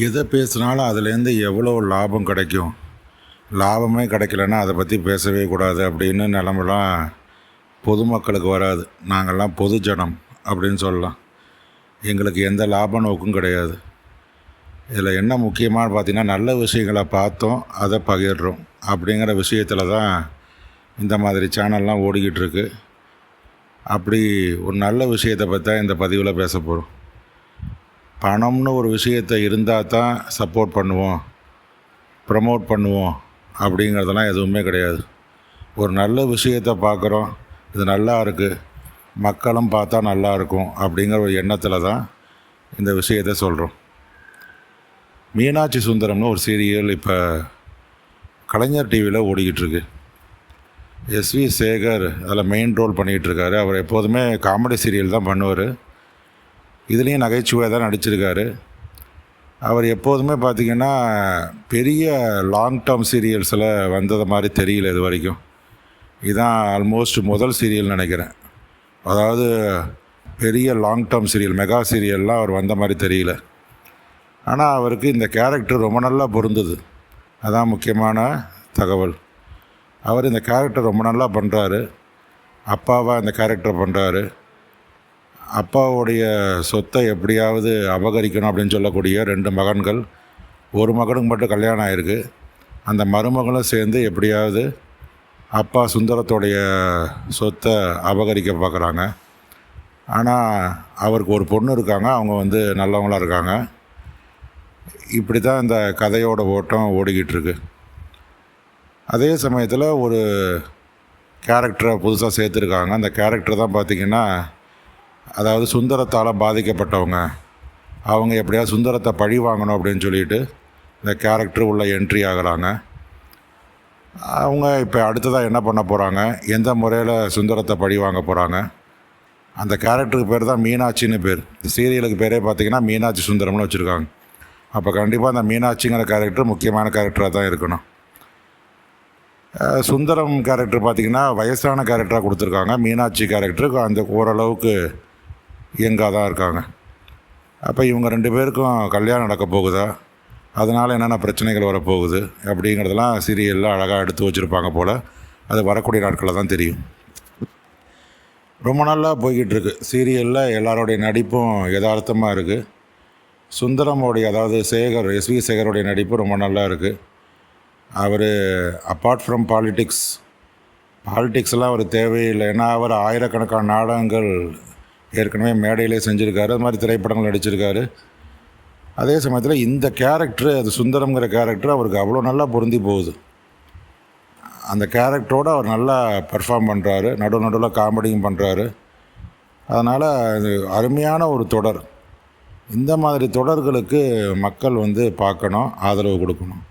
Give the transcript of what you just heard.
எதை பேசினாலும் அதுலேருந்து எவ்வளோ லாபம் கிடைக்கும், லாபமே கிடைக்கலன்னா அதை பற்றி பேசவே கூடாது அப்படின்னு நிலமெல்லாம் பொதுமக்களுக்கு வராது. நாங்கள்லாம் பொதுஜனம் அப்படின்னு சொல்லலாம். எங்களுக்கு எந்த லாப நோக்கும் கிடையாது. இதில் என்ன முக்கியமானு பார்த்திங்கன்னா, நல்ல விஷயங்களை பார்த்தோம் அதை பகிர்றோம் அப்படிங்கிற விஷயத்தில் தான் இந்த மாதிரி சேனல்லாம் ஓடிக்கிட்டு இருக்கு. அப்படி ஒரு நல்ல விஷயத்தை பற்றி தான் இந்த பதிவில் பேச போகிறோம். பணம்னு ஒரு விஷயத்தை இருந்தால் தான் சப்போர்ட் பண்ணுவோம், ப்ரமோட் பண்ணுவோம் அப்படிங்கிறதெல்லாம் எதுவுமே கிடையாது. ஒரு நல்ல விஷயத்தை பார்க்குறோம், இது நல்லா இருக்குது, மக்களும் பார்த்தா நல்லாயிருக்கும் அப்படிங்கிற ஒரு எண்ணத்தில் தான் இந்த விஷயத்தை சொல்கிறோம். மீனாட்சி சுந்தரம்னு ஒரு சீரியல் இப்போ கலைஞர் டிவியில் ஓடிக்கிட்டுருக்கு. எஸ்வி சேகர் அதில் மெயின் ரோல் பண்ணிகிட்ருக்காரு. அவர் எப்போதுமே காமெடி சீரியல் தான் பண்ணுவார். இதுலேயும் நகைச்சுவையாக தான் நடிச்சிருக்காரு. அவர் எப்போதுமே பார்த்திங்கன்னா பெரிய லாங் டேர்ம் சீரியல்ஸில் வந்தது மாதிரி தெரியல இது வரைக்கும். இதுதான் ஆல்மோஸ்ட் முதல் சீரியல் நினைக்கிறேன். அதாவது பெரிய லாங் டேர்ம் சீரியல், மெகா சீரியல்லாம் அவர் வந்த மாதிரி தெரியல. ஆனால் அவருக்கு இந்த கேரக்டர் ரொம்ப நல்லா பொருந்தது. அதான் முக்கியமான தகவல். அவர் இந்த கேரக்டர் ரொம்ப நல்லா பண்ணுறாரு. அப்பாவாக இந்த கேரக்டர் பண்ணுறாரு. அப்பாவுடைய சொத்தை எப்படியாவது அபகரிக்கணும் அப்படின்னு சொல்லக்கூடிய 2 மகன்கள். ஒரு மகனுக்கு மட்டும் கல்யாணம் ஆகிருக்கு. அந்த மருமகளும் சேர்ந்து எப்படியாவது அப்பா சுந்தரத்தோடைய சொத்தை அபகரிக்க பார்க்குறாங்க. ஆனால் அவருக்கு ஒரு பொண்ணு இருக்காங்க, அவங்க நல்லவங்களாக இருக்காங்க. இப்படி தான் இந்த கதையோட ஓட்டம் ஓடிக்கிட்டுருக்கு. அதே சமயத்தில் ஒரு கேரக்டரை புதுசாக சேர்த்துருக்காங்க. அந்த கேரக்டர் தான் பார்த்திங்கன்னா, அதாவது சுந்தரத்தால் பாதிக்கப்பட்டவங்க, அவங்க எப்படியாவது சுந்தரத்தை பழி வாங்கணும் அப்படின்னு சொல்லிட்டு இந்த கேரக்டர் உள்ள என்ட்ரி ஆகிறாங்க. அவங்க இப்போ அடுத்ததாக என்ன பண்ண போகிறாங்க, எந்த முறையில் சுந்தரத்தை பழி வாங்க போகிறாங்க. அந்த கேரக்டருக்கு பேர் தான் மீனாட்சின்னு பேர். இந்த சீரியலுக்கு பேரே பார்த்திங்கன்னா மீனாட்சி சுந்தரம்னு வச்சுருக்காங்க. அப்போ கண்டிப்பாக அந்த மீனாட்சிங்கிற கேரக்டர் முக்கியமான கேரக்டராக தான் இருக்கணும். சுந்தரம் கேரக்டர் பார்த்திங்கன்னா வயசான கேரக்டராக கொடுத்துருக்காங்க. மீனாட்சி கேரக்டருக்கு அந்த ஓரளவுக்கு யங்காக தான் இருக்காங்க. அப்போ இவங்க 2 பேருக்கும் கல்யாணம் நடக்க போகுதா, அதனால் என்னென்ன பிரச்சனைகள் வரப்போகுது அப்படிங்கிறதெல்லாம் சீரியலில் அழகாக எடுத்து வச்சுருப்பாங்க போல். அது வரக்கூடிய நாட்களில் தான் தெரியும். ரொம்ப நல்லா போய்கிட்டுருக்கு சீரியலில். எல்லாரோடைய நடிப்பும் யதார்த்தமாக இருக்குது. சுந்தரமோடைய, அதாவது சேகர், எஸ்வி சேகருடைய நடிப்பு ரொம்ப நல்லா இருக்குது. அவர் அப்பார்ட் ஃப்ரம் பாலிட்டிக்ஸ்லாம் அவர் தேவையில்லை. ஏன்னா அவர் ஆயிரக்கணக்கான நாடகங்கள் ஏற்கனவே மேடையிலே செஞ்சுருக்காரு. அது மாதிரி திரைப்படங்கள் நடிச்சிருக்காரு. அதே சமயத்தில் இந்த கேரக்டரு, அது சுந்தரம்ங்கிற கேரக்டர் அவருக்கு அவ்வளோ நல்லா பொருந்தி போகுது. அந்த கேரக்டரோடு அவர் நல்லா பெர்ஃபார்ம் பண்ணுறாரு. நடுவில் காமெடியும் பண்ணுறாரு. அதனால் அது அருமையான ஒரு தொடர். இந்த மாதிரி தொடர்களுக்கு மக்கள் பார்க்கணும், ஆதரவு கொடுக்கணும்.